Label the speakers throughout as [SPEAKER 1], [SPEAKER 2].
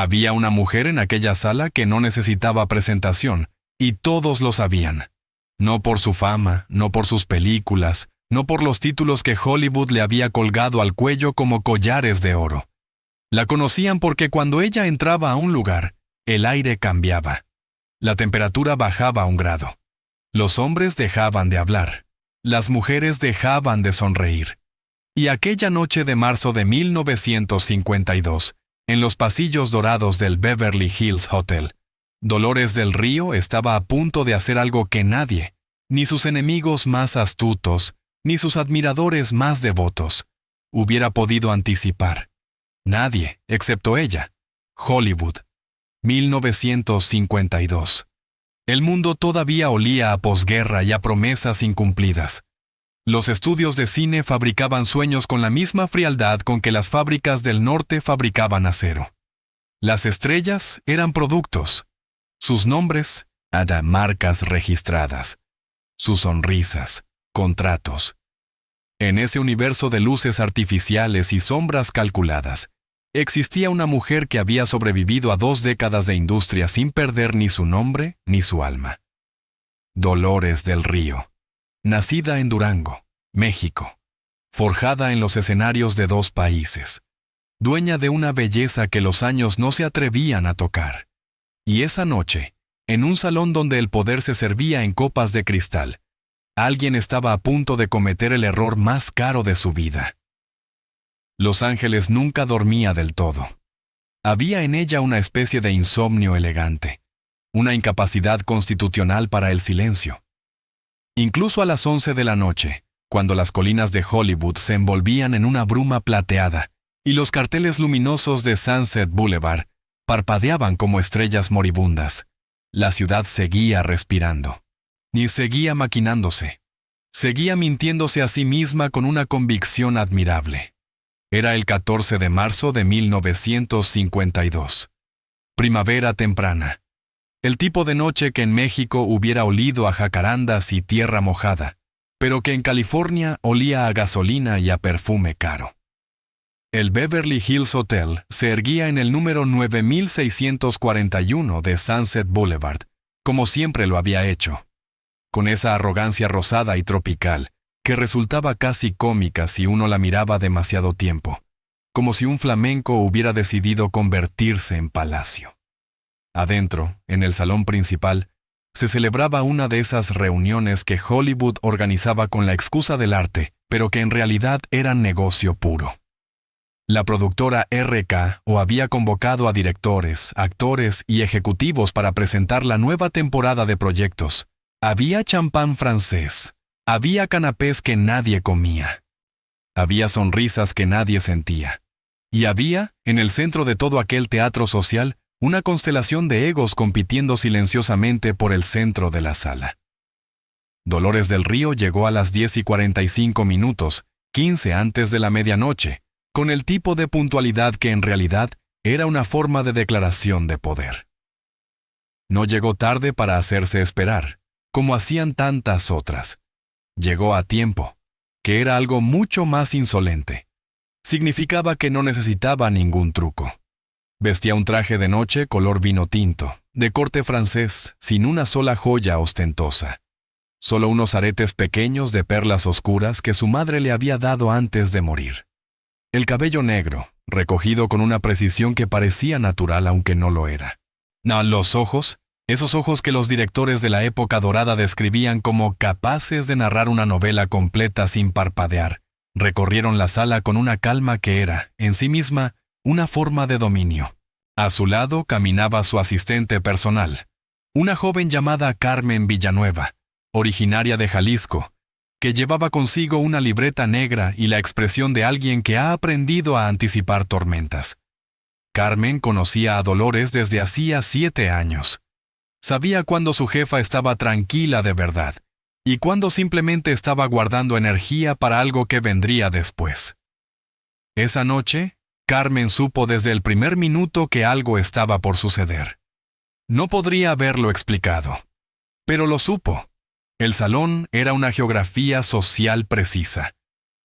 [SPEAKER 1] Había una mujer en aquella sala que no necesitaba presentación, y todos lo sabían. No por su fama, no por sus películas, no por los títulos que Hollywood le había colgado al cuello como collares de oro. La conocían porque cuando ella entraba a un lugar, el aire cambiaba. La temperatura bajaba 1 grado. Los hombres dejaban de hablar. Las mujeres dejaban de sonreír. Y aquella noche de marzo de 1952, en los pasillos dorados del Beverly Hills Hotel, Dolores del Río estaba a punto de hacer algo que nadie, ni sus enemigos más astutos, ni sus admiradores más devotos, hubiera podido anticipar. Nadie, excepto ella. Hollywood. 1952. El mundo todavía olía a posguerra y a promesas incumplidas. Los estudios de cine fabricaban sueños con la misma frialdad con que las fábricas del norte fabricaban acero. Las estrellas eran productos. Sus nombres, marcas registradas. Sus sonrisas, contratos. En ese universo de luces artificiales y sombras calculadas, existía una mujer que había sobrevivido a 2 décadas de industria sin perder ni su nombre ni su alma. Dolores del Río. Nacida en Durango, México. Forjada en los escenarios de 2 países. Dueña de una belleza que los años no se atrevían a tocar. Y esa noche, en un salón donde el poder se servía en copas de cristal, alguien estaba a punto de cometer el error más caro de su vida. Los Ángeles nunca dormía del todo. Había en ella una especie de insomnio elegante, una incapacidad constitucional para el silencio. Incluso a las 11 de la noche, cuando las colinas de Hollywood se envolvían en una bruma plateada y los carteles luminosos de Sunset Boulevard parpadeaban como estrellas moribundas, la ciudad seguía respirando. Ni seguía maquinándose. Seguía mintiéndose a sí misma con una convicción admirable. Era el 14 de marzo de 1952. Primavera temprana. El tipo de noche que en México hubiera olido a jacarandas y tierra mojada, pero que en California olía a gasolina y a perfume caro. El Beverly Hills Hotel se erguía en el número 9641 de Sunset Boulevard, como siempre lo había hecho, con esa arrogancia rosada y tropical que resultaba casi cómica si uno la miraba demasiado tiempo, como si un flamenco hubiera decidido convertirse en palacio. Adentro, en el salón principal, se celebraba una de esas reuniones que Hollywood organizaba con la excusa del arte, pero que en realidad eran negocio puro. La productora RK había convocado a directores, actores y ejecutivos para presentar la nueva temporada de proyectos. Había champán francés, había canapés que nadie comía, había sonrisas que nadie sentía, y había, en el centro de todo aquel teatro social, una constelación de egos compitiendo silenciosamente por el centro de la sala. Dolores del Río llegó a las 10:45, 15 antes de la medianoche, con el tipo de puntualidad que en realidad era una forma de declaración de poder. No llegó tarde para hacerse esperar, como hacían tantas otras. Llegó a tiempo, que era algo mucho más insolente. Significaba que no necesitaba ningún truco. Vestía un traje de noche color vino tinto, de corte francés, sin una sola joya ostentosa. Solo unos aretes pequeños de perlas oscuras que su madre le había dado antes de morir. El cabello negro, recogido con una precisión que parecía natural aunque no lo era. Los ojos, esos ojos que los directores de la época dorada describían como capaces de narrar una novela completa sin parpadear, recorrieron la sala con una calma que era, en sí misma, una forma de dominio. A su lado caminaba su asistente personal, una joven llamada Carmen Villanueva, originaria de Jalisco, que llevaba consigo una libreta negra y la expresión de alguien que ha aprendido a anticipar tormentas. Carmen conocía a Dolores desde hacía 7 años. Sabía cuándo su jefa estaba tranquila de verdad y cuándo simplemente estaba guardando energía para algo que vendría después. Esa noche, Carmen supo desde el primer minuto que algo estaba por suceder. No podría haberlo explicado, pero lo supo. El salón era una geografía social precisa.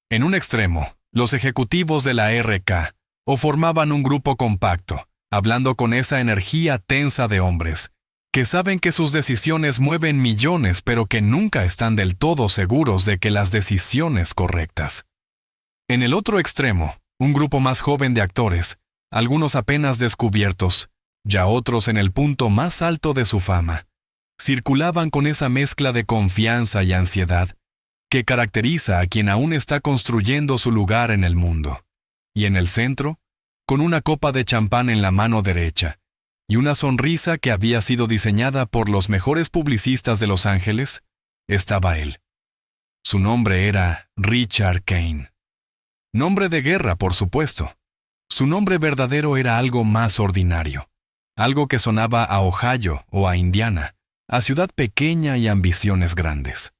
[SPEAKER 1] En un extremo, los ejecutivos de la RK formaban un grupo compacto, hablando con esa energía tensa de hombres, que saben que sus decisiones mueven millones, pero que nunca están del todo seguros de que las decisiones correctas. En el otro extremo, un grupo más joven de actores, algunos apenas descubiertos, ya otros en el punto más alto de su fama, circulaban con esa mezcla de confianza y ansiedad que caracteriza a quien aún está construyendo su lugar en el mundo. Y en el centro, con una copa de champán en la mano derecha y una sonrisa que había sido diseñada por los mejores publicistas de Los Ángeles, estaba él. Su nombre era Richard Kane. Nombre de guerra, por supuesto. Su nombre verdadero era algo más ordinario, algo que sonaba a Ohio o a Indiana, a ciudad pequeña y ambiciones grandes.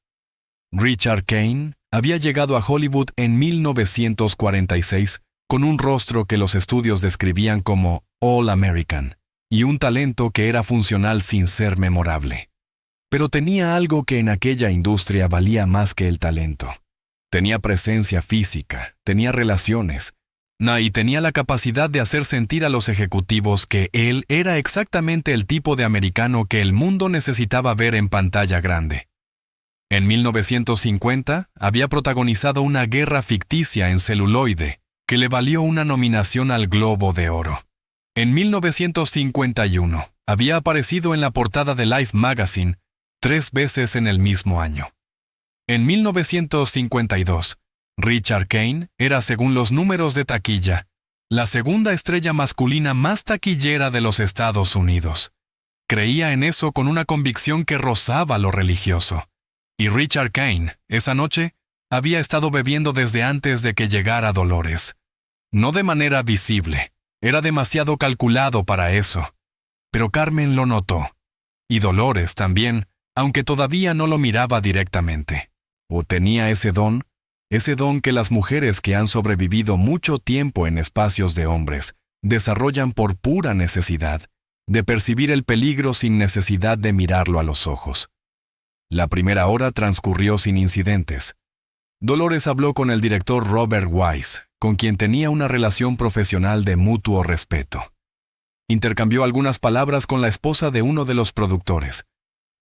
[SPEAKER 1] Richard Kane había llegado a Hollywood en 1946 con un rostro que los estudios describían como All American y un talento que era funcional sin ser memorable. Pero tenía algo que en aquella industria valía más que el talento. Tenía presencia física, tenía relaciones, y tenía la capacidad de hacer sentir a los ejecutivos que él era exactamente el tipo de americano que el mundo necesitaba ver en pantalla grande. En 1950 había protagonizado una guerra ficticia en celuloide que le valió una nominación al Globo de Oro. En 1951 había aparecido en la portada de Life Magazine 3 veces en el mismo año. En 1952, Richard Kane era, según los números de taquilla, la segunda estrella masculina más taquillera de los Estados Unidos. Creía en eso con una convicción que rozaba lo religioso. Y Richard Kane, esa noche, había estado bebiendo desde antes de que llegara Dolores. No de manera visible, era demasiado calculado para eso. Pero Carmen lo notó. Y Dolores también, aunque todavía no lo miraba directamente. O tenía ese don que las mujeres que han sobrevivido mucho tiempo en espacios de hombres desarrollan por pura necesidad, de percibir el peligro sin necesidad de mirarlo a los ojos. La primera hora transcurrió sin incidentes. Dolores habló con el director Robert Wise, con quien tenía una relación profesional de mutuo respeto. Intercambió algunas palabras con la esposa de uno de los productores,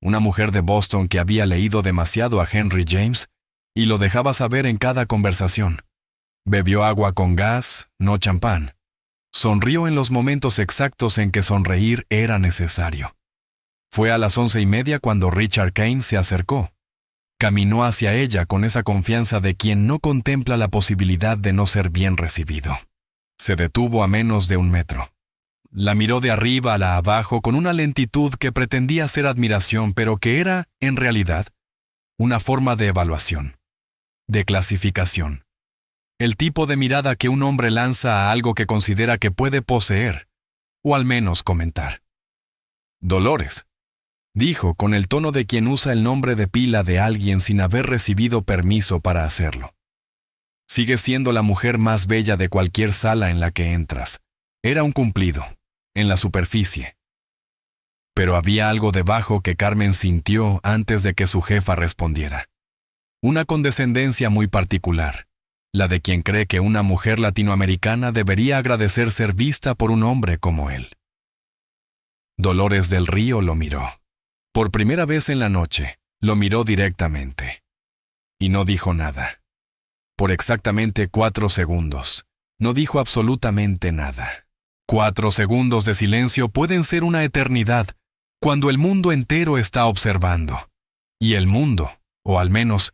[SPEAKER 1] una mujer de Boston que había leído demasiado a Henry James y lo dejaba saber en cada conversación. Bebió agua con gas, no champán. Sonrió en los momentos exactos en que sonreír era necesario. Fue a las 11:30 cuando Richard Kane se acercó. Caminó hacia ella con esa confianza de quien no contempla la posibilidad de no ser bien recibido. Se detuvo a menos de 1 metro. La miró de arriba a la abajo con una lentitud que pretendía ser admiración, pero que era, en realidad, una forma de evaluación, de clasificación. El tipo de mirada que un hombre lanza a algo que considera que puede poseer, o al menos comentar. Dolores, dijo con el tono de quien usa el nombre de pila de alguien sin haber recibido permiso para hacerlo. Sigue siendo la mujer más bella de cualquier sala en la que entras. Era un cumplido, en la superficie. Pero había algo debajo que Carmen sintió antes de que su jefa respondiera. Una condescendencia muy particular, la de quien cree que una mujer latinoamericana debería agradecer ser vista por un hombre como él. Dolores del Río lo miró. Por primera vez en la noche, lo miró directamente. Y no dijo nada. Por exactamente 4 segundos, no dijo absolutamente nada. 4 segundos de silencio pueden ser una eternidad cuando el mundo entero está observando. Y el mundo, o al menos,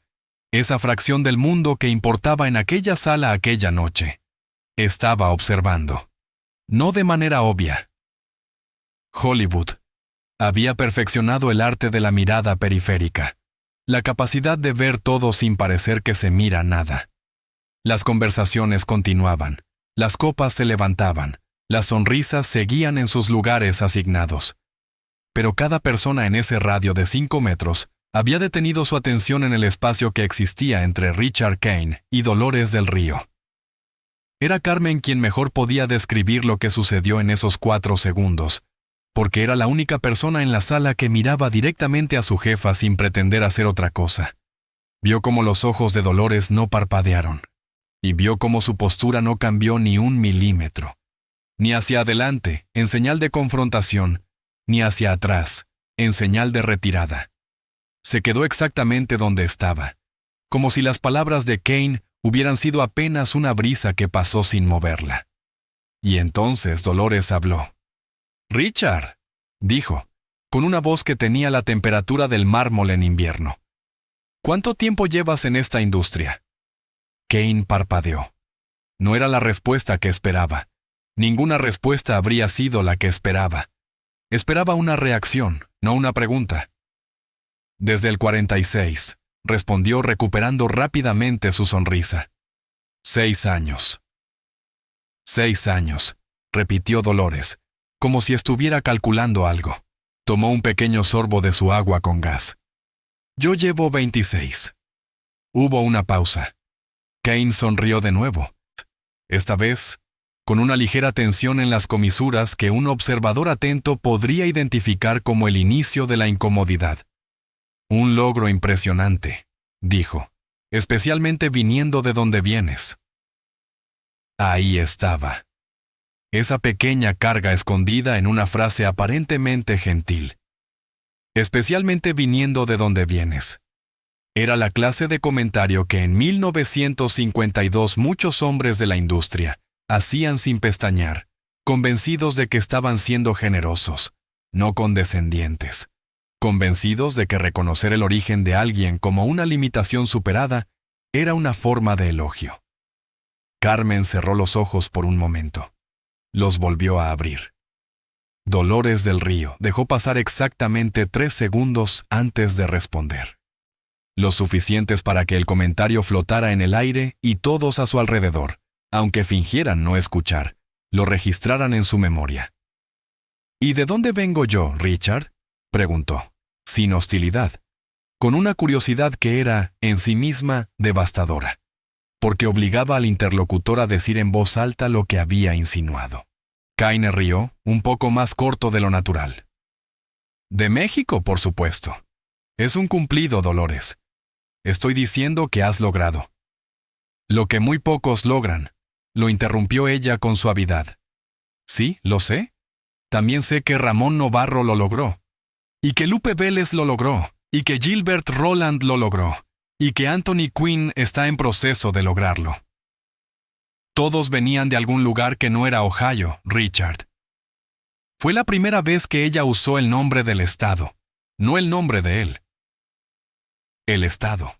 [SPEAKER 1] esa fracción del mundo que importaba en aquella sala aquella noche, estaba observando. No de manera obvia. Hollywood había perfeccionado el arte de la mirada periférica, la capacidad de ver todo sin parecer que se mira nada. Las conversaciones continuaban, las copas se levantaban, las sonrisas seguían en sus lugares asignados. Pero cada persona en ese radio de 5 metros había detenido su atención en el espacio que existía entre Richard Kane y Dolores del Río. Era Carmen quien mejor podía describir lo que sucedió en esos 4 segundos, porque era la única persona en la sala que miraba directamente a su jefa sin pretender hacer otra cosa. Vio cómo los ojos de Dolores no parpadearon, y vio cómo su postura no cambió ni 1 milímetro. ni hacia adelante, en señal de confrontación, ni hacia atrás, en señal de retirada. Se quedó exactamente donde estaba, como si las palabras de Kane hubieran sido apenas una brisa que pasó sin moverla. Y entonces Dolores habló. «Richard», dijo, con una voz que tenía la temperatura del mármol en invierno. «¿Cuánto tiempo llevas en esta industria?» Kane parpadeó. No era la respuesta que esperaba. Ninguna respuesta habría sido la que esperaba. Esperaba una reacción, no una pregunta. «Desde el 46», respondió recuperando rápidamente su sonrisa. 6 años. 6 años, repitió Dolores, como si estuviera calculando algo. Tomó un pequeño sorbo de su agua con gas. «Yo llevo 26». Hubo una pausa. Kane sonrió de nuevo. Esta vez, con una ligera tensión en las comisuras que un observador atento podría identificar como el inicio de la incomodidad. «Un logro impresionante», dijo, «especialmente viniendo de donde vienes». Ahí estaba. Esa pequeña carga escondida en una frase aparentemente gentil. «Especialmente viniendo de donde vienes». Era la clase de comentario que en 1952 muchos hombres de la industria hacían sin pestañear, convencidos de que estaban siendo generosos, no condescendientes, convencidos de que reconocer el origen de alguien como una limitación superada era una forma de elogio. Carmen cerró los ojos por un momento. Los volvió a abrir. Dolores del Río dejó pasar exactamente 3 segundos antes de responder. Lo suficientes para que el comentario flotara en el aire y todos a su alrededor, aunque fingieran no escuchar, lo registraran en su memoria. «¿Y de dónde vengo yo, Richard?», preguntó, sin hostilidad, con una curiosidad que era, en sí misma, devastadora, porque obligaba al interlocutor a decir en voz alta lo que había insinuado. Kane rió, un poco más corto de lo natural. «De México, por supuesto. Es un cumplido, Dolores. Estoy diciendo que has logrado». «Lo que muy pocos logran», lo interrumpió ella con suavidad. «Sí, lo sé. También sé que Ramón Novarro lo logró, y que Lupe Vélez lo logró, y que Gilbert Roland lo logró, y que Anthony Quinn está en proceso de lograrlo. Todos venían de algún lugar que no era Ohio, Richard». Fue la primera vez que ella usó el nombre del estado, no el nombre de él. El estado.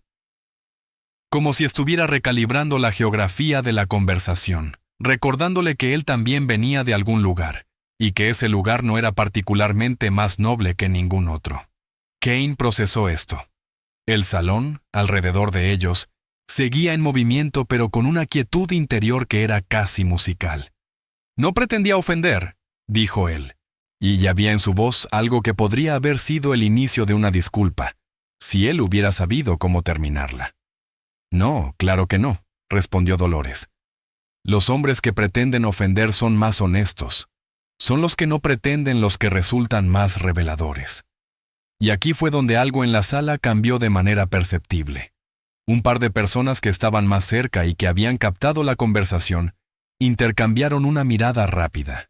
[SPEAKER 1] Como si estuviera recalibrando la geografía de la conversación, recordándole que él también venía de algún lugar, y que ese lugar no era particularmente más noble que ningún otro. Kane procesó esto. El salón, alrededor de ellos, seguía en movimiento pero con una quietud interior que era casi musical. «No pretendía ofender», dijo él, y ya había en su voz algo que podría haber sido el inicio de una disculpa, si él hubiera sabido cómo terminarla. «No, claro que no», respondió Dolores. «Los hombres que pretenden ofender son más honestos. Son los que no pretenden los que resultan más reveladores». Y aquí fue donde algo en la sala cambió de manera perceptible. Un par de personas que estaban más cerca y que habían captado la conversación intercambiaron una mirada rápida.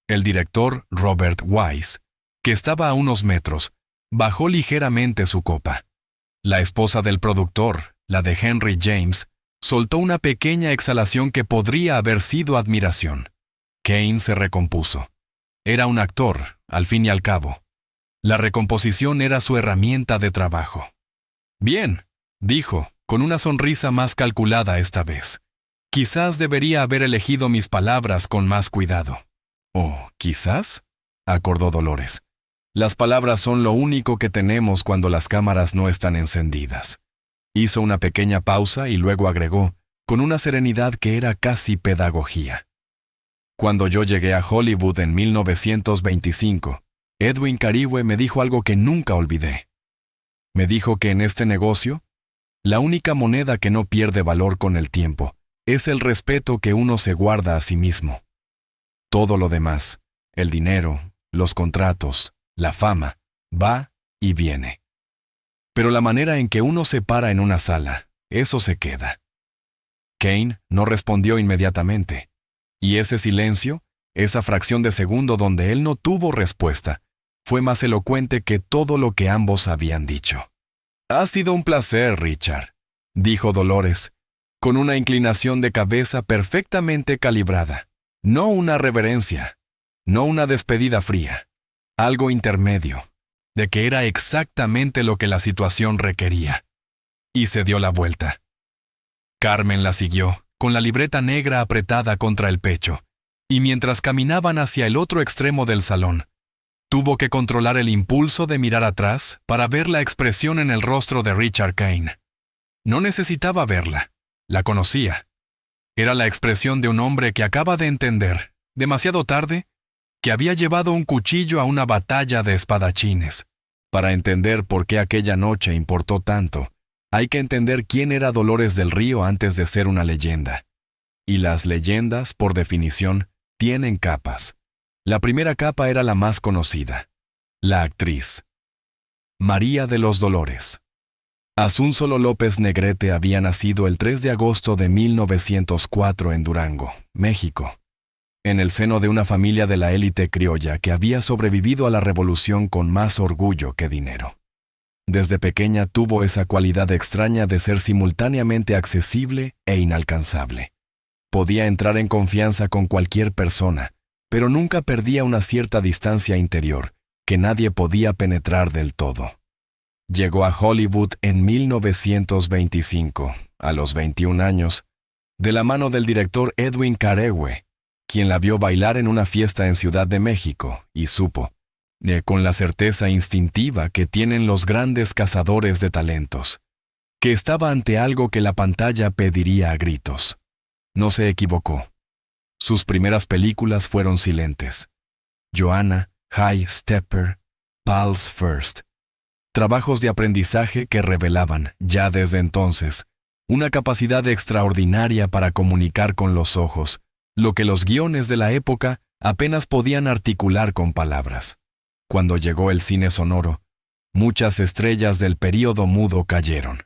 [SPEAKER 1] El director, Robert Wise, que estaba a unos metros, bajó ligeramente su copa. La esposa del productor, la de Henry James, soltó una pequeña exhalación que podría haber sido admiración. Kane se recompuso. Era un actor, al fin y al cabo. La recomposición era su herramienta de trabajo. «Bien», dijo, con una sonrisa más calculada esta vez. «Quizás debería haber elegido mis palabras con más cuidado». «Oh, quizás», acordó Dolores. «Las palabras son lo único que tenemos cuando las cámaras no están encendidas». Hizo una pequeña pausa y luego agregó, con una serenidad que era casi pedagogía. «Cuando yo llegué a Hollywood en 1925, Edwin Carihue me dijo algo que nunca olvidé. Me dijo que en este negocio, la única moneda que no pierde valor con el tiempo es el respeto que uno se guarda a sí mismo. Todo lo demás, el dinero, los contratos, la fama, va y viene. Pero la manera en que uno se para en una sala, eso se queda». Kane no respondió inmediatamente, y ese silencio, Esa fracción de segundo donde él no tuvo respuesta fue más elocuente que todo lo que ambos habían dicho. «Ha sido un placer, Richard», dijo Dolores, con una inclinación de cabeza perfectamente calibrada. No una reverencia, no una despedida fría, algo intermedio, de que era exactamente lo que la situación requería. Y se dio la vuelta. Carmen la siguió, con la libreta negra apretada contra el pecho, y mientras caminaban hacia el otro extremo del salón, tuvo que controlar el impulso de mirar atrás para ver la expresión en el rostro de Richard Kane. No necesitaba verla, la conocía. Era la expresión de un hombre que acaba de entender, demasiado tarde, que había llevado un cuchillo a una batalla de espadachines. Para entender por qué aquella noche importó tanto, hay que entender quién era Dolores del Río antes de ser una leyenda. Y las leyendas, por definición, tienen capas. La primera capa era la más conocida, la actriz. María de los Dolores. Asúnzolo López Negrete había nacido el 3 de agosto de 1904 en Durango, México, en el seno de una familia de la élite criolla que había sobrevivido a la revolución con más orgullo que dinero. Desde pequeña tuvo esa cualidad extraña de ser simultáneamente accesible e inalcanzable. Podía entrar en confianza con cualquier persona, pero nunca perdía una cierta distancia interior que nadie podía penetrar del todo. Llegó a Hollywood en 1925, a los 21 años, de la mano del director Edwin Carewe, quien la vio bailar en una fiesta en Ciudad de México y supo, con la certeza instintiva que tienen los grandes cazadores de talentos, que estaba ante algo que la pantalla pediría a gritos. No se equivocó. Sus primeras películas fueron silentes. Joanna, High Stepper, Pulse First. Trabajos de aprendizaje que revelaban, ya desde entonces, una capacidad extraordinaria para comunicar con los ojos, lo que los guiones de la época apenas podían articular con palabras. Cuando llegó el cine sonoro, muchas estrellas del período mudo cayeron.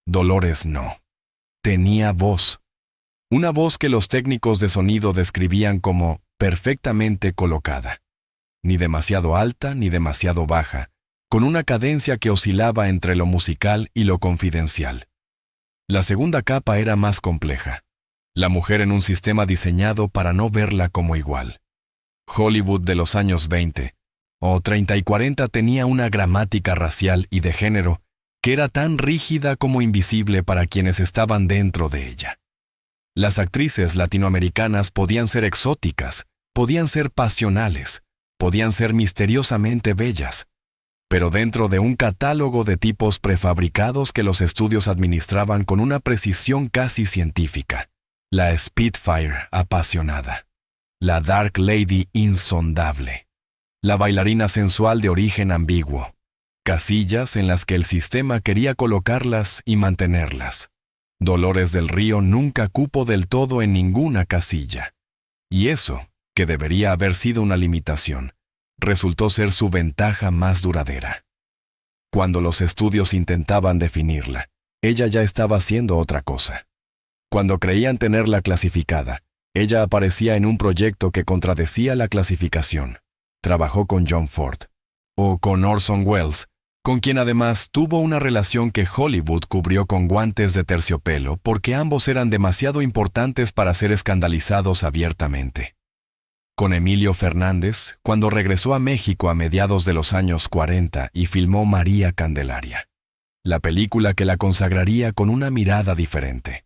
[SPEAKER 1] Dolores no. Tenía voz. Una voz que los técnicos de sonido describían como perfectamente colocada. Ni demasiado alta ni demasiado baja, con una cadencia que oscilaba entre lo musical y lo confidencial. La segunda capa era más compleja. La mujer en un sistema diseñado para no verla como igual. Hollywood de los años 20 o 30 y 40 tenía una gramática racial y de género que era tan rígida como invisible para quienes estaban dentro de ella. Las actrices latinoamericanas podían ser exóticas, podían ser pasionales, podían ser misteriosamente bellas, pero dentro de un catálogo de tipos prefabricados que los estudios administraban con una precisión casi científica. La Spitfire apasionada, la Dark Lady insondable, la bailarina sensual de origen ambiguo, casillas en las que el sistema quería colocarlas y mantenerlas. Dolores del Río nunca cupo del todo en ninguna casilla. Y eso, que debería haber sido una limitación, resultó ser su ventaja más duradera. Cuando los estudios intentaban definirla, ella ya estaba haciendo otra cosa. Cuando creían tenerla clasificada, ella aparecía en un proyecto que contradecía la clasificación. Trabajó con John Ford, o con Orson Welles, con quien además tuvo una relación que Hollywood cubrió con guantes de terciopelo porque ambos eran demasiado importantes para ser escandalizados abiertamente. Con Emilio Fernández, cuando regresó a México a mediados de los años 40 y filmó María Candelaria, la película que la consagraría con una mirada diferente,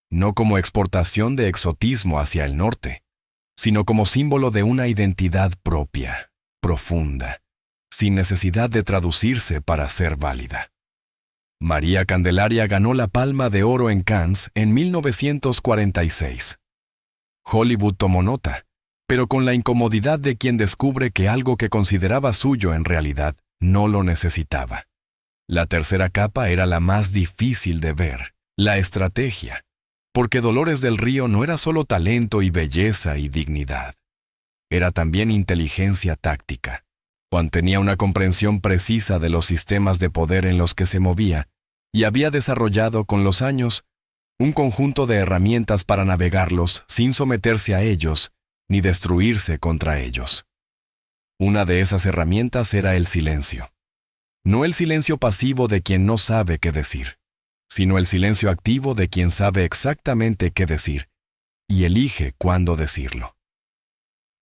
[SPEAKER 1] no como exportación de exotismo hacia el norte, sino como símbolo de una identidad propia, profunda, sin necesidad de traducirse para ser válida. María Candelaria ganó la Palma de Oro en Cannes en 1946. Hollywood tomó nota, pero con la incomodidad de quien descubre que algo que consideraba suyo en realidad no lo necesitaba. La tercera capa era la más difícil de ver, la estrategia, porque Dolores del Río no era solo talento y belleza y dignidad. Era también inteligencia táctica. Juan tenía una comprensión precisa de los sistemas de poder en los que se movía y había desarrollado con los años un conjunto de herramientas para navegarlos sin someterse a ellos ni destruirse contra ellos. Una de esas herramientas era el silencio. No el silencio pasivo de quien no sabe qué decir, sino el silencio activo de quien sabe exactamente qué decir y elige cuándo decirlo.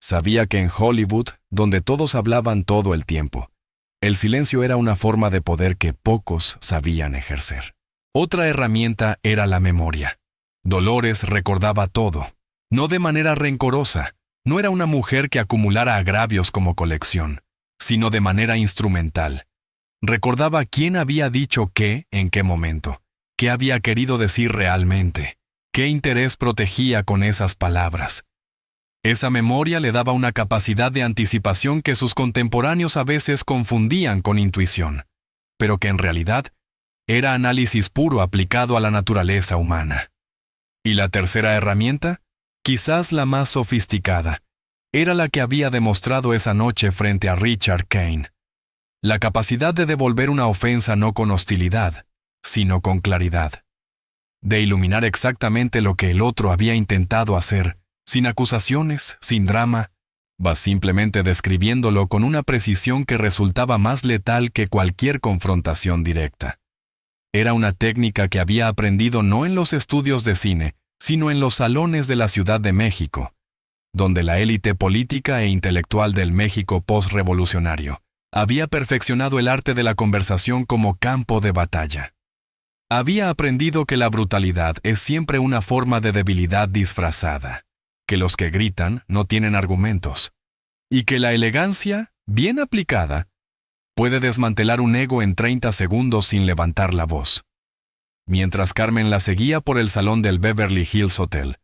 [SPEAKER 1] Sabía que en Hollywood, donde todos hablaban todo el tiempo, el silencio era una forma de poder que pocos sabían ejercer. Otra herramienta era la memoria. Dolores recordaba todo, no de manera rencorosa. No era una mujer que acumulara agravios como colección, sino de manera instrumental. Recordaba quién había dicho qué en qué momento, qué había querido decir realmente, qué interés protegía con esas palabras. Esa memoria le daba una capacidad de anticipación que sus contemporáneos a veces confundían con intuición, pero que en realidad era análisis puro aplicado a la naturaleza humana. ¿Y la tercera herramienta? Quizás la más sofisticada, era la que había demostrado esa noche frente a Richard Kane. La capacidad de devolver una ofensa no con hostilidad, sino con claridad. De iluminar exactamente lo que el otro había intentado hacer, sin acusaciones, sin drama, va simplemente describiéndolo con una precisión que resultaba más letal que cualquier confrontación directa. Era una técnica que había aprendido no en los estudios de cine, sino en los salones de la Ciudad de México, donde la élite política e intelectual del México postrevolucionario había perfeccionado el arte de la conversación como campo de batalla. Había aprendido que la brutalidad es siempre una forma de debilidad disfrazada, que los que gritan no tienen argumentos, y que la elegancia, bien aplicada, puede desmantelar un ego en 30 segundos sin levantar la voz. Mientras Carmen la seguía por el salón del Beverly Hills Hotel,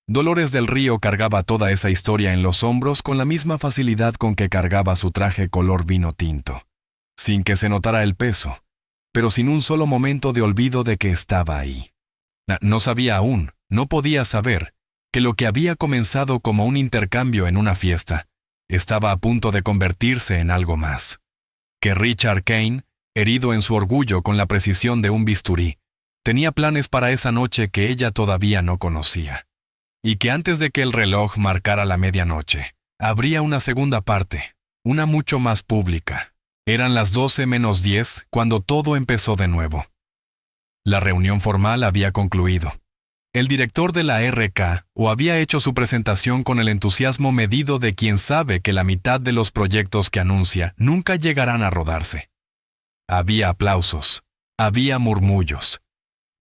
[SPEAKER 1] Dolores del Río cargaba toda esa historia en los hombros con la misma facilidad con que cargaba su traje color vino tinto, sin que se notara el peso, pero sin un solo momento de olvido de que estaba ahí. No sabía aún, no podía saber, que lo que había comenzado como un intercambio en una fiesta, estaba a punto de convertirse en algo más. Que Richard Kane, herido en su orgullo con la precisión de un bisturí, tenía planes para esa noche que ella todavía no conocía. Y que antes de que el reloj marcara la medianoche, habría una segunda parte, una mucho más pública. Eran las 12:10 cuando todo empezó de nuevo. La reunión formal había concluido. El director de la RKO había hecho su presentación con el entusiasmo medido de quien sabe que la mitad de los proyectos que anuncia nunca llegarán a rodarse. Había aplausos, había murmullos.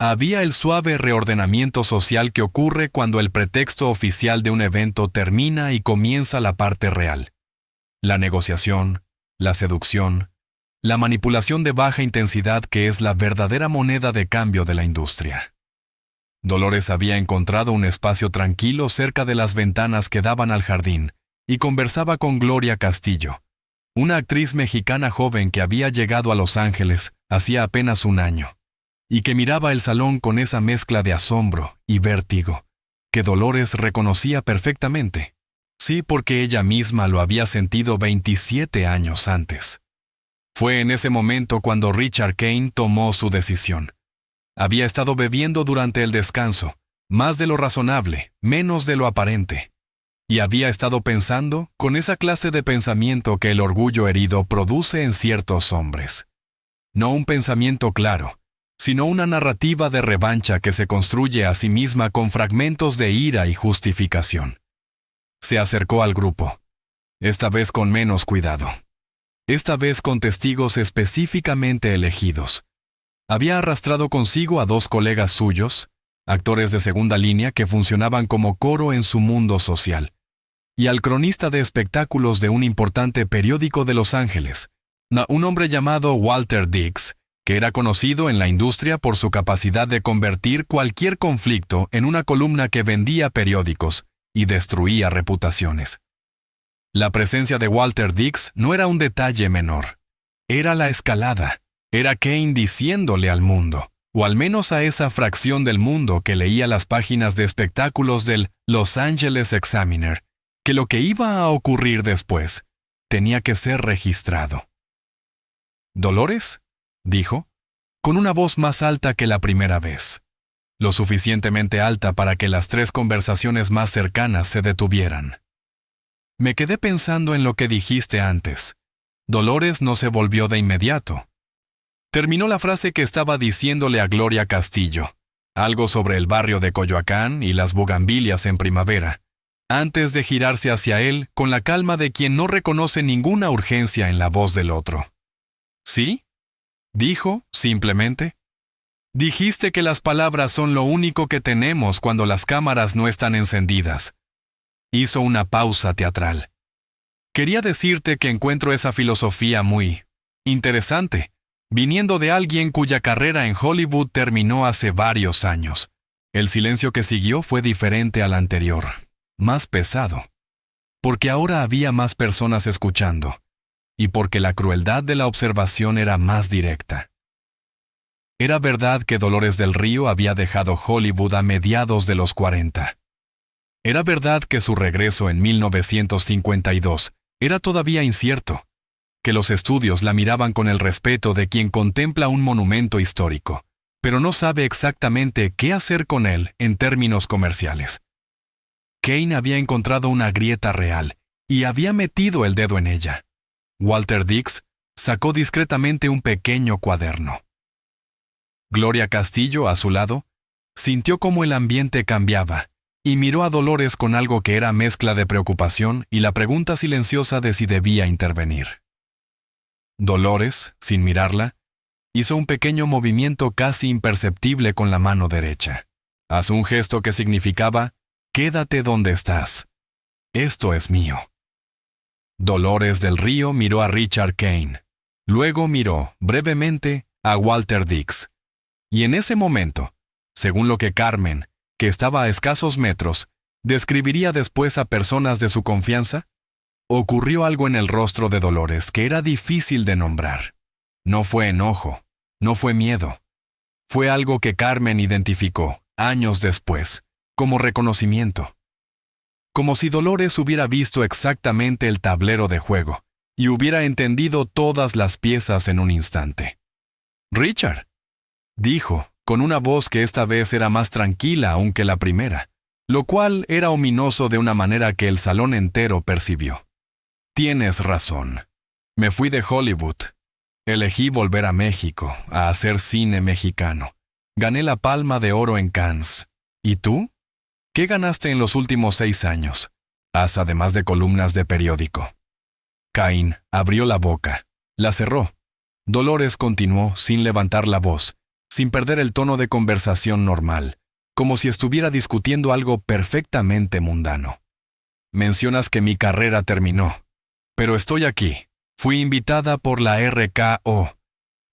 [SPEAKER 1] Había el suave reordenamiento social que ocurre cuando el pretexto oficial de un evento termina y comienza la parte real. La negociación, la seducción, la manipulación de baja intensidad que es la verdadera moneda de cambio de la industria. Dolores había encontrado un espacio tranquilo cerca de las ventanas que daban al jardín y conversaba con Gloria Castillo, una actriz mexicana joven que había llegado a Los Ángeles hacía apenas un año, y que miraba el salón con esa mezcla de asombro y vértigo, que Dolores reconocía perfectamente. Sí, porque ella misma lo había sentido 27 años antes. Fue en ese momento cuando Richard Kane tomó su decisión. Había estado bebiendo durante el descanso, más de lo razonable, menos de lo aparente. Y había estado pensando con esa clase de pensamiento que el orgullo herido produce en ciertos hombres. No un pensamiento claro, sino una narrativa de revancha que se construye a sí misma con fragmentos de ira y justificación. Se acercó al grupo, esta vez con menos cuidado. Esta vez con testigos específicamente elegidos. Había arrastrado consigo a 2 colegas suyos, actores de segunda línea que funcionaban como coro en su mundo social, y al cronista de espectáculos de un importante periódico de Los Ángeles, un hombre llamado Walter Dix, que era conocido en la industria por su capacidad de convertir cualquier conflicto en una columna que vendía periódicos y destruía reputaciones. La presencia de Walter Dix no era un detalle menor. Era la escalada. Era Kane diciéndole al mundo, o al menos a esa fracción del mundo que leía las páginas de espectáculos del Los Angeles Examiner, que lo que iba a ocurrir después tenía que ser registrado. «¿Dolores?», dijo, con una voz más alta que la primera vez, lo suficientemente alta para que las 3 conversaciones más cercanas se detuvieran. Me quedé pensando en lo que dijiste antes. Dolores no se volvió de inmediato. Terminó la frase que estaba diciéndole a Gloria Castillo, algo sobre el barrio de Coyoacán y las bugambilias en primavera, antes de girarse hacia él con la calma de quien no reconoce ninguna urgencia en la voz del otro. ¿Sí? Dijo, simplemente. Dijiste que las palabras son lo único que tenemos cuando las cámaras no están encendidas. Hizo una pausa teatral. Quería decirte que encuentro esa filosofía muy interesante, viniendo de alguien cuya carrera en Hollywood terminó hace varios años. El silencio que siguió fue diferente al anterior, más pesado, porque ahora había más personas escuchando, y porque la crueldad de la observación era más directa. Era verdad que Dolores del Río había dejado Hollywood a mediados de los 40. Era verdad que su regreso en 1952 era todavía incierto, que los estudios la miraban con el respeto de quien contempla un monumento histórico, pero no sabe exactamente qué hacer con él en términos comerciales. Kane había encontrado una grieta real y había metido el dedo en ella. Walter Dix sacó discretamente un pequeño cuaderno. Gloria Castillo, a su lado, sintió cómo el ambiente cambiaba y miró a Dolores con algo que era mezcla de preocupación y la pregunta silenciosa de si debía intervenir. Dolores, sin mirarla, hizo un pequeño movimiento casi imperceptible con la mano derecha. Haz un gesto que significaba, quédate donde estás. Esto es mío. Dolores del Río miró a Richard Kane. Luego miró, brevemente, a Walter Dix. Y en ese momento, según lo que Carmen, que estaba a escasos metros, describiría después a personas de su confianza, ocurrió algo en el rostro de Dolores que era difícil de nombrar. No fue enojo, no fue miedo. Fue algo que Carmen identificó, años después, como reconocimiento. Como si Dolores hubiera visto exactamente el tablero de juego y hubiera entendido todas las piezas en un instante. «Richard», dijo, con una voz que esta vez era más tranquila aún que la primera, lo cual era ominoso de una manera que el salón entero percibió. «Tienes razón. Me fui de Hollywood. Elegí volver a México, a hacer cine mexicano. Gané la Palma de Oro en Cannes. ¿Y tú? ¿Qué ganaste en los últimos 6 años? Haz además de columnas de periódico». Caín abrió la boca. La cerró. Dolores continuó sin levantar la voz, sin perder el tono de conversación normal, como si estuviera discutiendo algo perfectamente mundano. «Mencionas que mi carrera terminó, pero estoy aquí. Fui invitada por la RKO.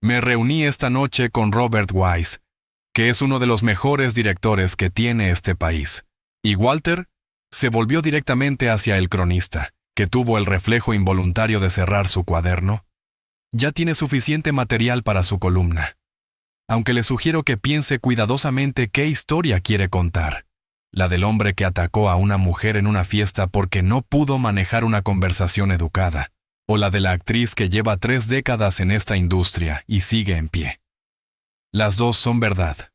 [SPEAKER 1] Me reuní esta noche con Robert Wise, que es uno de los mejores directores que tiene este país. Y Walter se volvió directamente hacia el cronista, que tuvo el reflejo involuntario de cerrar su cuaderno. Ya tiene suficiente material para su columna. Aunque le sugiero que piense cuidadosamente qué historia quiere contar. La del hombre que atacó a una mujer en una fiesta porque no pudo manejar una conversación educada. O la de la actriz que lleva 3 décadas en esta industria y sigue en pie. Las dos son verdad.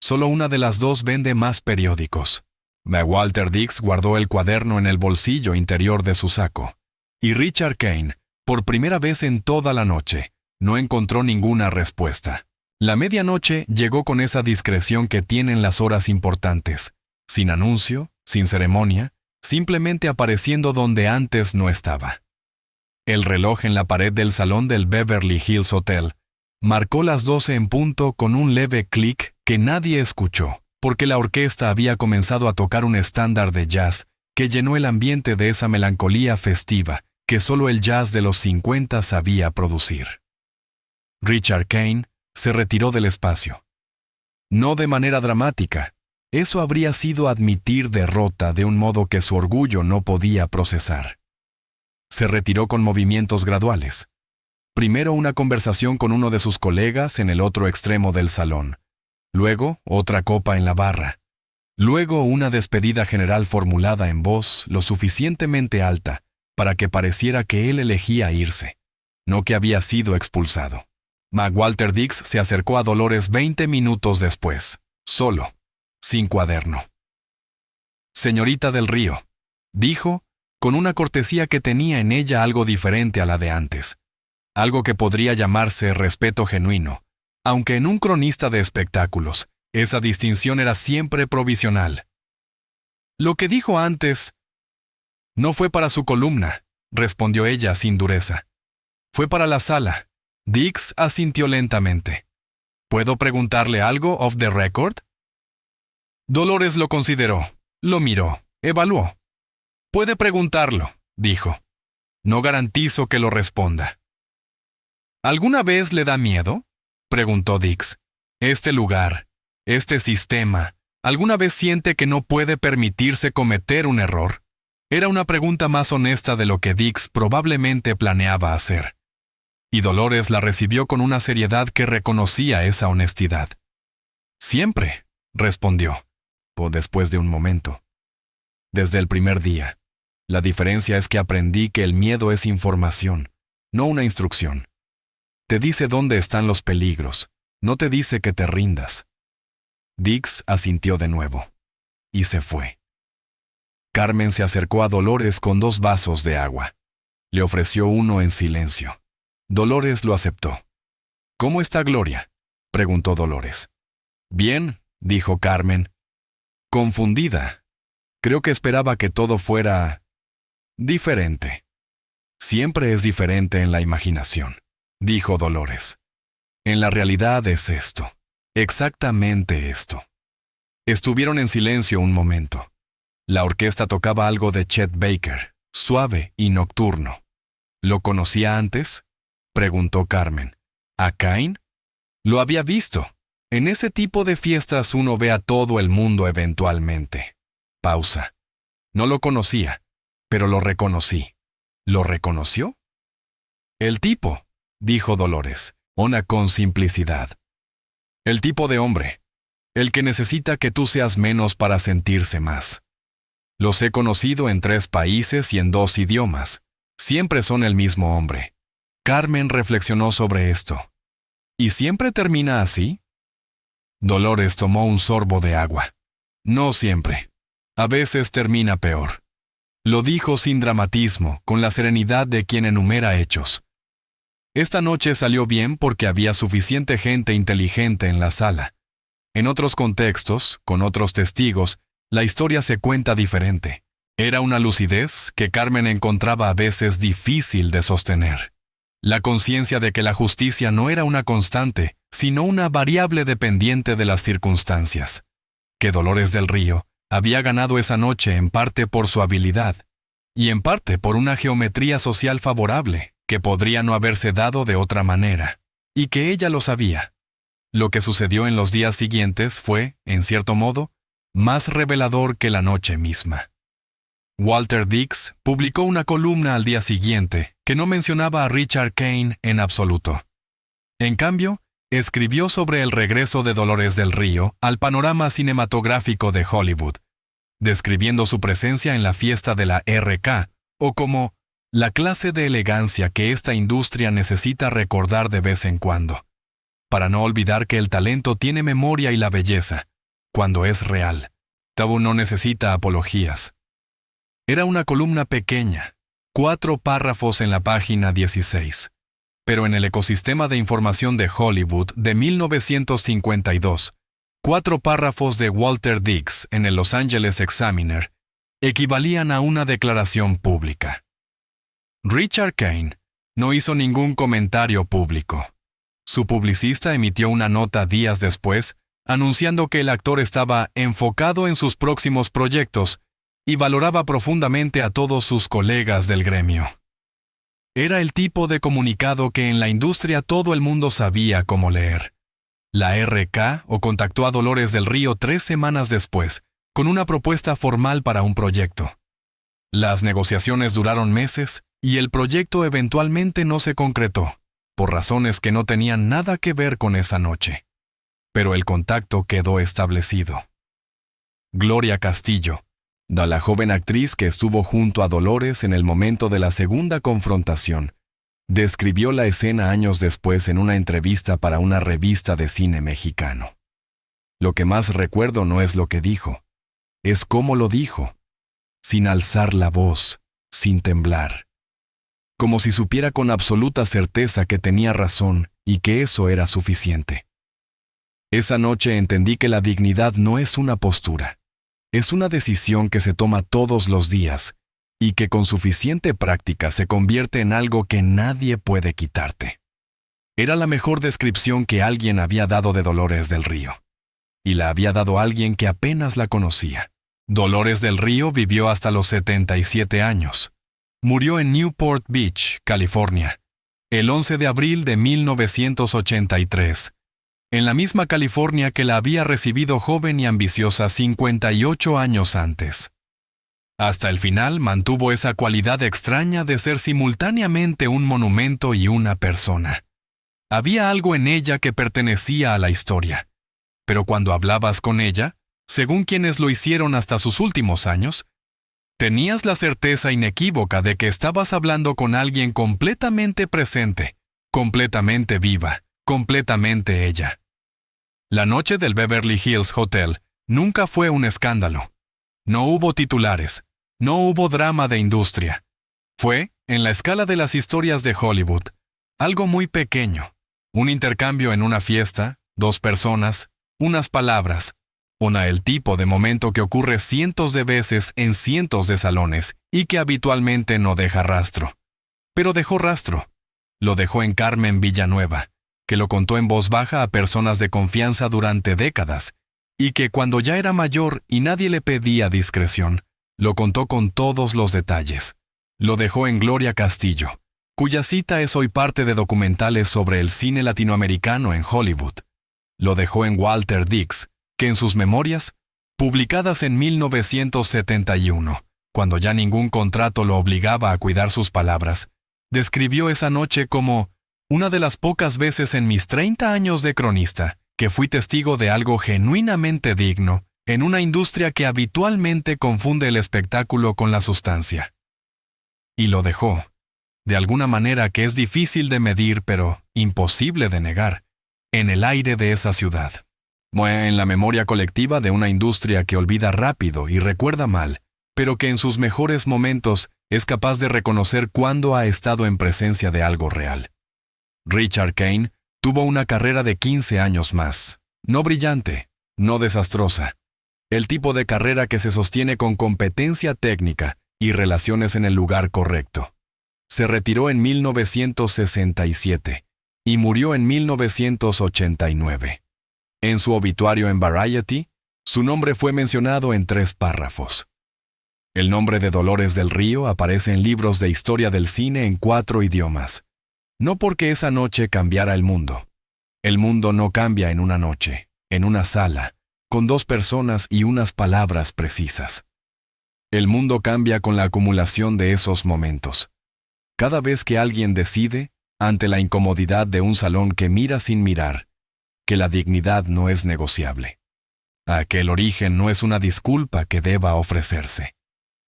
[SPEAKER 1] Solo una de las dos vende más periódicos. Walter Dix guardó el cuaderno en el bolsillo interior de su saco. Y Richard Kane, por primera vez en toda la noche, no encontró ninguna respuesta. La medianoche llegó con esa discreción que tienen las horas importantes, sin anuncio, sin ceremonia, simplemente apareciendo donde antes no estaba. El reloj en la pared del salón del Beverly Hills Hotel marcó las 12 en punto con un leve clic que nadie escuchó, porque la orquesta había comenzado a tocar un estándar de jazz que llenó el ambiente de esa melancolía festiva que solo el jazz de los 50 sabía producir. Richard Kane se retiró del espacio. No de manera dramática. Eso habría sido admitir derrota de un modo que su orgullo no podía procesar. Se retiró con movimientos graduales. Primero una conversación con uno de sus colegas en el otro extremo del salón. Luego otra copa en la barra. Luego una despedida general formulada en voz lo suficientemente alta para que pareciera que él elegía irse, no que había sido expulsado. Walter Dix se acercó a Dolores 20 minutos después, solo, sin cuaderno. «Señorita del Río», dijo, con una cortesía que tenía en ella algo diferente a la de antes, algo que podría llamarse respeto genuino, aunque en un cronista de espectáculos, esa distinción era siempre provisional. Lo que dijo antes no fue para su columna, respondió ella sin dureza. Fue para la sala. Dix asintió lentamente. ¿Puedo preguntarle algo off the record? Dolores lo consideró, lo miró, evaluó. Puede preguntarlo, dijo. No garantizo que lo responda. ¿Alguna vez le da miedo?, preguntó Dix. Este lugar, este sistema, ¿alguna vez siente que no puede permitirse cometer un error? Era una pregunta más honesta de lo que Dix probablemente planeaba hacer. Y Dolores la recibió con una seriedad que reconocía esa honestidad. Siempre, respondió, después de un momento. Desde el primer día. La diferencia es que aprendí que el miedo es información, no una instrucción. Te dice dónde están los peligros, no te dice que te rindas. Dix asintió de nuevo. Y se fue. Carmen se acercó a Dolores con 2 vasos de agua. Le ofreció uno en silencio. Dolores lo aceptó. ¿Cómo está Gloria?, preguntó Dolores. Bien, dijo Carmen. Confundida. Creo que esperaba que todo fuera diferente. Siempre es diferente en la imaginación, dijo Dolores. En la realidad es esto. Exactamente esto. Estuvieron en silencio un momento. La orquesta tocaba algo de Chet Baker, suave y nocturno. ¿Lo conocía antes?, preguntó Carmen. ¿A Cain? Lo había visto. En ese tipo de fiestas uno ve a todo el mundo eventualmente. Pausa. No lo conocía, pero lo reconocí. ¿Lo reconoció? El tipo, dijo Dolores, con simplicidad. El tipo de hombre. El que necesita que tú seas menos para sentirse más. Los he conocido en 3 países y en 2 idiomas. Siempre son el mismo hombre. Carmen reflexionó sobre esto. ¿Y siempre termina así? Dolores tomó un sorbo de agua. No siempre. A veces termina peor. Lo dijo sin dramatismo, con la serenidad de quien enumera hechos. Esta noche salió bien porque había suficiente gente inteligente en la sala. En otros contextos, con otros testigos, la historia se cuenta diferente. Era una lucidez que Carmen encontraba a veces difícil de sostener. La conciencia de que la justicia no era una constante, sino una variable dependiente de las circunstancias. Que Dolores del Río había ganado esa noche en parte por su habilidad, y en parte por una geometría social favorable, que podría no haberse dado de otra manera, y que ella lo sabía. Lo que sucedió en los días siguientes fue, en cierto modo, más revelador que la noche misma. Walter Dix publicó una columna al día siguiente que no mencionaba a Richard Cain en absoluto. En cambio, escribió sobre el regreso de Dolores del Río al panorama cinematográfico de Hollywood, describiendo su presencia en la fiesta de la RK, o como la clase de elegancia que esta industria necesita recordar de vez en cuando, para no olvidar que el talento tiene memoria y la belleza, cuando es real. Tabú no necesita apologías. Era una columna pequeña, 4 párrafos en la página 16. Pero en el ecosistema de información de Hollywood de 1952, 4 párrafos de Walter Dix en el Los Angeles Examiner equivalían a una declaración pública. Richard Cain no hizo ningún comentario público. Su publicista emitió una nota días después anunciando que el actor estaba enfocado en sus próximos proyectos y valoraba profundamente a todos sus colegas del gremio. Era el tipo de comunicado que en la industria todo el mundo sabía cómo leer. La RK contactó a Dolores del Río 3 semanas después, con una propuesta formal para un proyecto. Las negociaciones duraron meses y el proyecto eventualmente no se concretó, por razones que no tenían nada que ver con esa noche. Pero el contacto quedó establecido. Gloria Castillo, la joven actriz que estuvo junto a Dolores en el momento de la segunda confrontación, describió la escena años después en una entrevista para una revista de cine mexicano. Lo que más recuerdo no es lo que dijo, es cómo lo dijo, sin alzar la voz, sin temblar, como si supiera con absoluta certeza que tenía razón y que eso era suficiente. Esa noche entendí que la dignidad no es una postura, es una decisión que se toma todos los días y que con suficiente práctica se convierte en algo que nadie puede quitarte. Era la mejor descripción que alguien había dado de Dolores del Río, y la había dado alguien que apenas la conocía. Dolores del Río vivió hasta los 77 años. Murió en Newport Beach, California, el 11 de abril de 1983, en la misma California que la había recibido joven y ambiciosa 58 años antes. Hasta el final mantuvo esa cualidad extraña de ser simultáneamente un monumento y una persona. Había algo en ella que pertenecía a la historia, pero cuando hablabas con ella, según quienes lo hicieron hasta sus últimos años, tenías la certeza inequívoca de que estabas hablando con alguien completamente presente, completamente viva, completamente ella. La noche del Beverly Hills Hotel nunca fue un escándalo. No hubo titulares, no hubo drama de industria. Fue, en la escala de las historias de Hollywood, algo muy pequeño. Un intercambio en una fiesta, 2 personas, unas palabras, el tipo de momento que ocurre cientos de veces en cientos de salones y que habitualmente no deja rastro. Pero dejó rastro. Lo dejó en Carmen Villanueva, que lo contó en voz baja a personas de confianza durante décadas, y que cuando ya era mayor y nadie le pedía discreción, lo contó con todos los detalles. Lo dejó en Gloria Castillo, cuya cita es hoy parte de documentales sobre el cine latinoamericano en Hollywood. Lo dejó en Walter Dix, que en sus memorias, publicadas en 1971, cuando ya ningún contrato lo obligaba a cuidar sus palabras, describió esa noche como una de las pocas veces en mis 30 años de cronista que fui testigo de algo genuinamente digno en una industria que habitualmente confunde el espectáculo con la sustancia. Y lo dejó, de alguna manera que es difícil de medir pero imposible de negar, en el aire de esa ciudad. En la memoria colectiva de una industria que olvida rápido y recuerda mal, pero que en sus mejores momentos es capaz de reconocer cuándo ha estado en presencia de algo real. Richard Kane tuvo una carrera de 15 años más, no brillante, no desastrosa, el tipo de carrera que se sostiene con competencia técnica y relaciones en el lugar correcto. Se retiró en 1967 y murió en 1989. En su obituario en Variety, su nombre fue mencionado en 3 párrafos. El nombre de Dolores del Río aparece en libros de historia del cine en 4 idiomas. No porque esa noche cambiara el mundo. El mundo no cambia en una noche, en una sala, con 2 personas y unas palabras precisas. El mundo cambia con la acumulación de esos momentos. Cada vez que alguien decide, ante la incomodidad de un salón que mira sin mirar, que la dignidad no es negociable, que el origen no es una disculpa que deba ofrecerse,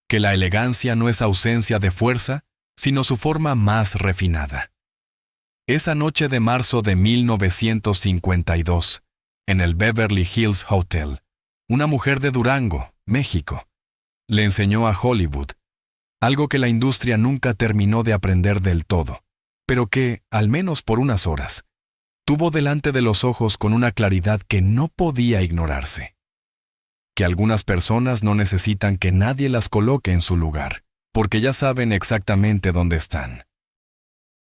[SPEAKER 1] que la elegancia no es ausencia de fuerza, sino su forma más refinada. Esa noche de marzo de 1952, en el Beverly Hills Hotel, una mujer de Durango, México, le enseñó a Hollywood algo que la industria nunca terminó de aprender del todo, pero que, al menos por unas horas, tuvo delante de los ojos con una claridad que no podía ignorarse. Que algunas personas no necesitan que nadie las coloque en su lugar, porque ya saben exactamente dónde están.